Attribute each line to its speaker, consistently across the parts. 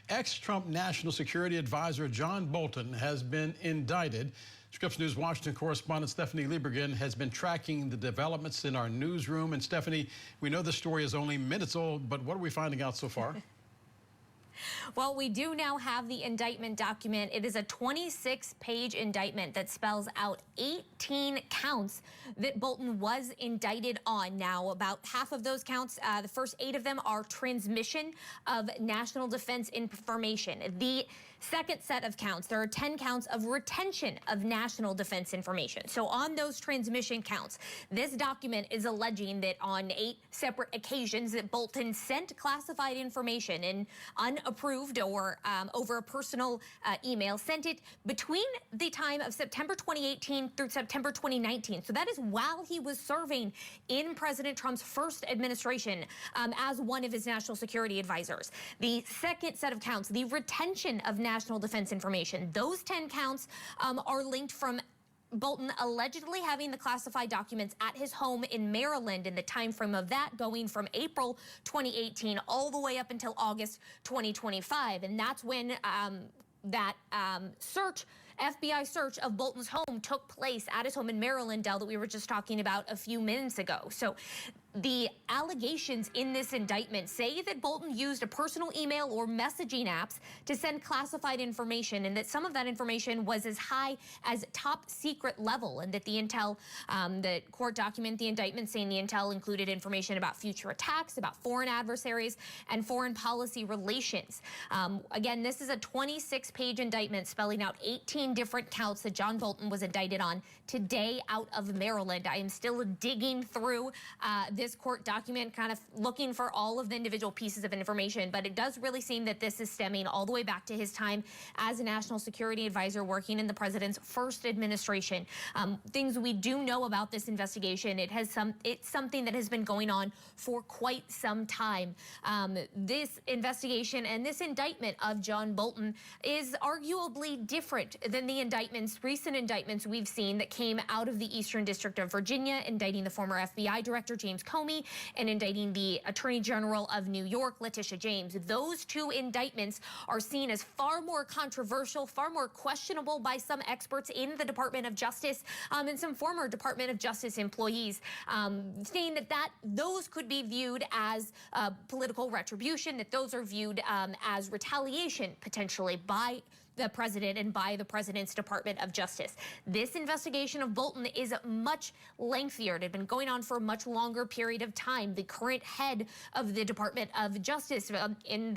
Speaker 1: Ex-Trump National Security Advisor John Bolton has been indicted. Scripps News Washington correspondent Stephanie Liebergen has been tracking the developments in our newsroom. And Stephanie, we know the story is only minutes old, but what are we finding out so far?
Speaker 2: Well, we do now have the indictment document. It is a 26-page indictment that spells out 18 counts that Bolton was indicted on. Now, about half of those counts, the first 8 of them, are transmission of national defense information. The second set of counts, there are 10 counts of retention of national defense information. So on those transmission counts, this document is alleging that on 8 separate occasions that Bolton sent classified information in unapproved or over a personal email, sent it between the time of September 2018 through September 2019. So that is while he was serving in President Trump's first administration as one of his national security advisors. The second set of counts, the retention of national defense information, those 10 counts are linked from Bolton allegedly having the classified documents at his home in Maryland, and the time frame of that going from April 2018 all the way up until August 2025. And that's when that FBI search of Bolton's home took place at his home in Maryland, Del, that we were just talking about a few minutes ago. So the allegations in this indictment say that Bolton used a personal email or messaging apps to send classified information, and that some of that information was as high as top secret level, and that the intel, the court document, the indictment saying the intel included information about future attacks, about foreign adversaries, and foreign policy relations. Again, this is a 26-page indictment spelling out 18 different counts that John Bolton was indicted on today out of Maryland. I am still digging through this court document, kind of looking for all of the individual pieces of information, but it does really seem that this is stemming all the way back to his time as a national security advisor working in the president's first administration. Things we do know about this investigation, it's something that has been going on for quite some time. This investigation and this indictment of John Bolton is arguably different than the recent indictments we've seen that came out of the Eastern District of Virginia, indicting the former FBI director James Comey and indicting the Attorney General of New York, Letitia James. Those 2 indictments are seen as far more controversial, far more questionable by some experts in the Department of Justice and some former Department of Justice employees, saying that those could be viewed as political retribution, that those are viewed as retaliation potentially by the president and by the president's Department of Justice. This investigation of Bolton is much lengthier. It had been going on for a much longer period of time. The current head of the Department of Justice in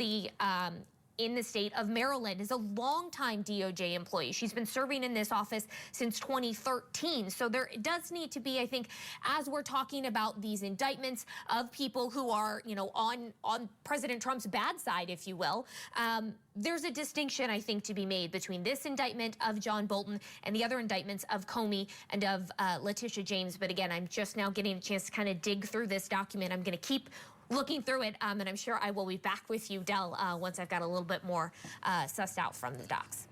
Speaker 2: the state of Maryland is a longtime DOJ employee. She's been serving in this office since 2013. So there does need to be, I think, as we're talking about these indictments of people who are, on President Trump's bad side, if you will, there's a distinction, I think, to be made between this indictment of John Bolton and the other indictments of Comey and of Letitia James. But again, I'm just now getting a chance to kind of dig through this document. I'm going to keep looking through it, and I'm sure I will be back with you, Del, once I've got a little bit more sussed out from the docs.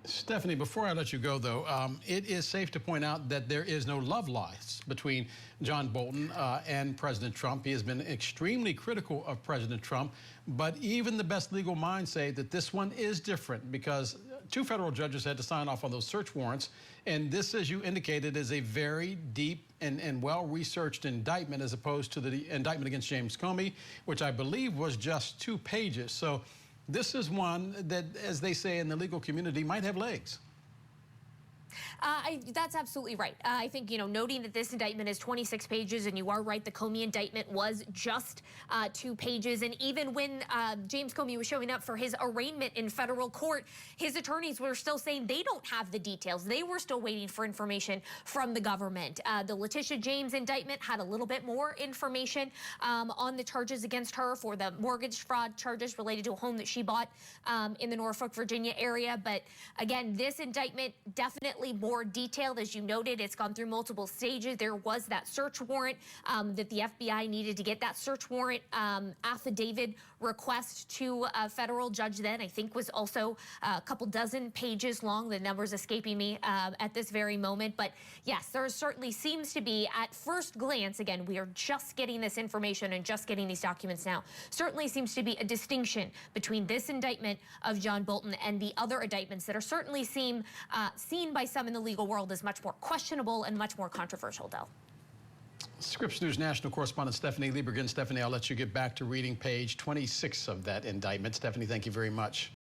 Speaker 1: Stephanie, before I let you go, though, it is safe to point out that there is no love lost between John Bolton and President Trump. He has been extremely critical of President Trump, but even the best legal minds say that this one is different because 2 federal judges had to sign off on those search warrants, and this, as you indicated, is a very deep and well-researched indictment as opposed to the indictment against James Comey, which I believe was just 2 pages. So this is one that, as they say in the legal community, might have legs.
Speaker 2: That's absolutely right. I think, noting that this indictment is 26 pages, and you are right, the Comey indictment was just 2 pages. And even when James Comey was showing up for his arraignment in federal court, his attorneys were still saying they don't have the details. They were still waiting for information from the government. The Letitia James indictment had a little bit more information on the charges against her for the mortgage fraud charges related to a home that she bought in the Norfolk, Virginia area. But again, this indictment definitely more detailed. As you noted, it's gone through multiple stages. There was that search warrant that the FBI needed to get that search warrant affidavit request to a federal judge then, I think, was also a couple dozen pages long. The number's escaping me at this very moment. But yes, there certainly seems to be, at first glance, again, we are just getting this information and just getting these documents now, certainly seems to be a distinction between this indictment of John Bolton and the other indictments that are certainly seen by some in the legal world as much more questionable and much more controversial, Del.
Speaker 1: Scripps News national correspondent Stephanie Liebergen. Stephanie, I'll let you get back to reading page 26 of that indictment. Stephanie, thank you very much.